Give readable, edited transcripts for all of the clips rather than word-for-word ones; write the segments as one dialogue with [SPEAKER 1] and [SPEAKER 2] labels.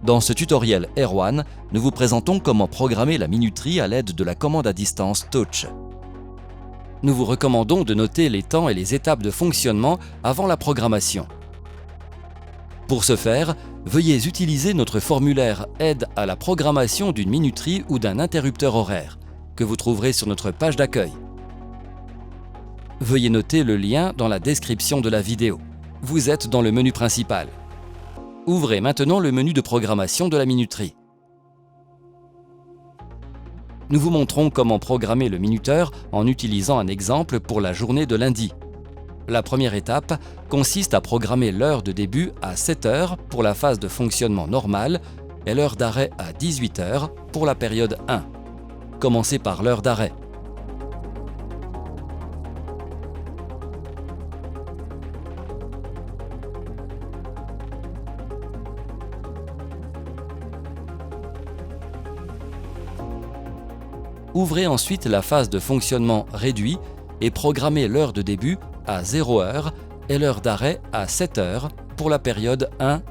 [SPEAKER 1] Dans ce tutoriel Erwan, nous vous présentons comment programmer la minuterie à l'aide de la commande à distance Touch. Nous vous recommandons de noter les temps et les étapes de fonctionnement avant la programmation. Pour ce faire, veuillez utiliser notre formulaire Aide à la programmation d'une minuterie ou d'un interrupteur horaire, que vous trouverez sur notre page d'accueil. Veuillez noter le lien dans la description de la vidéo. Vous êtes dans le menu principal. Ouvrez maintenant le menu de programmation de la minuterie. Nous vous montrons comment programmer le minuteur en utilisant un exemple pour la journée de lundi. La première étape consiste à programmer l'heure de début à 7 h pour la phase de fonctionnement normale et l'heure d'arrêt à 18 h pour la période 1. Commencez par l'heure d'arrêt. Ouvrez ensuite la phase de fonctionnement réduit et programmez l'heure de début à 0 h et l'heure d'arrêt à 7 h pour la période 1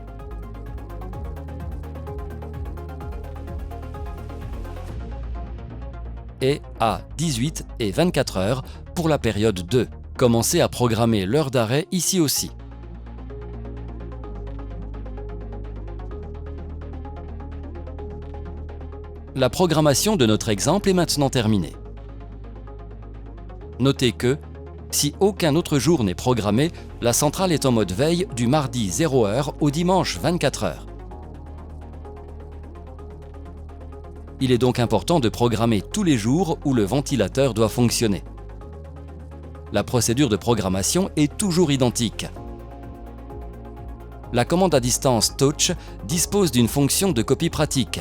[SPEAKER 1] et à 18 et 24 h pour la période 2. Commencez à programmer l'heure d'arrêt ici aussi. La programmation de notre exemple est maintenant terminée. Notez que, si aucun autre jour n'est programmé, la centrale est en mode veille du mardi 0 h au dimanche 24 h. Il est donc important de programmer tous les jours où le ventilateur doit fonctionner. La procédure de programmation est toujours identique. La commande à distance Touch dispose d'une fonction de copie pratique.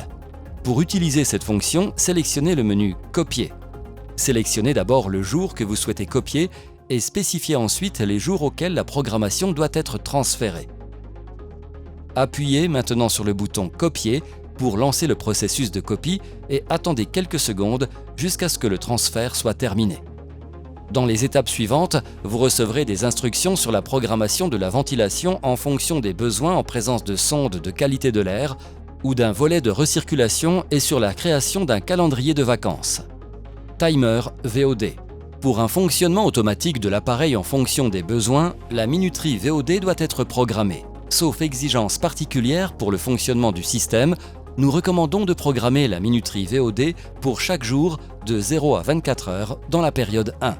[SPEAKER 1] Pour utiliser cette fonction, sélectionnez le menu « Copier ». Sélectionnez d'abord le jour que vous souhaitez copier et spécifiez ensuite les jours auxquels la programmation doit être transférée. Appuyez maintenant sur le bouton « Copier » pour lancer le processus de copie et attendez quelques secondes jusqu'à ce que le transfert soit terminé. Dans les étapes suivantes, vous recevrez des instructions sur la programmation de la ventilation en fonction des besoins en présence de sondes de qualité de l'air ou d'un volet de recirculation et sur la création d'un calendrier de vacances. Timer VOD. Pour un fonctionnement automatique de l'appareil en fonction des besoins, la minuterie VOD doit être programmée. Sauf exigence particulière pour le fonctionnement du système, nous recommandons de programmer la minuterie VOD pour chaque jour de 0 à 24 h dans la période 1.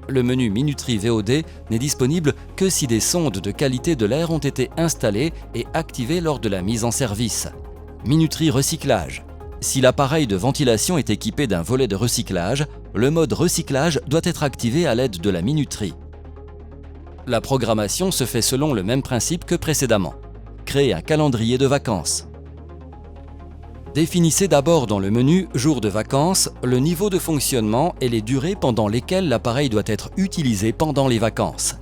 [SPEAKER 1] Le menu minuterie VOD n'est disponible que si des sondes de qualité de l'air ont été installées et activées lors de la mise en service. Minuterie recyclage. Si l'appareil de ventilation est équipé d'un volet de recyclage, le mode recyclage doit être activé à l'aide de la minuterie. La programmation se fait selon le même principe que précédemment. Créez un calendrier de vacances. Définissez d'abord dans le menu « Jours de vacances » le niveau de fonctionnement et les durées pendant lesquelles l'appareil doit être utilisé pendant les vacances.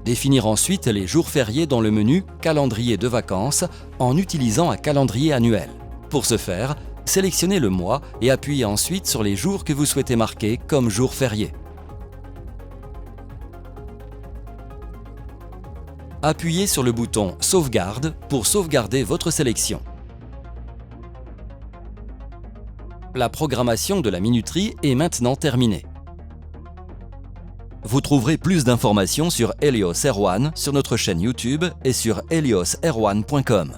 [SPEAKER 1] Définir ensuite les jours fériés dans le menu « Calendrier de vacances » en utilisant un calendrier annuel. Pour ce faire, sélectionnez le mois et appuyez ensuite sur les jours que vous souhaitez marquer comme jours fériés. Appuyez sur le bouton « Sauvegarde » pour sauvegarder votre sélection. La programmation de la minuterie est maintenant terminée. Vous trouverez plus d'informations sur Helios Erwan sur notre chaîne YouTube et sur helioserwan.com.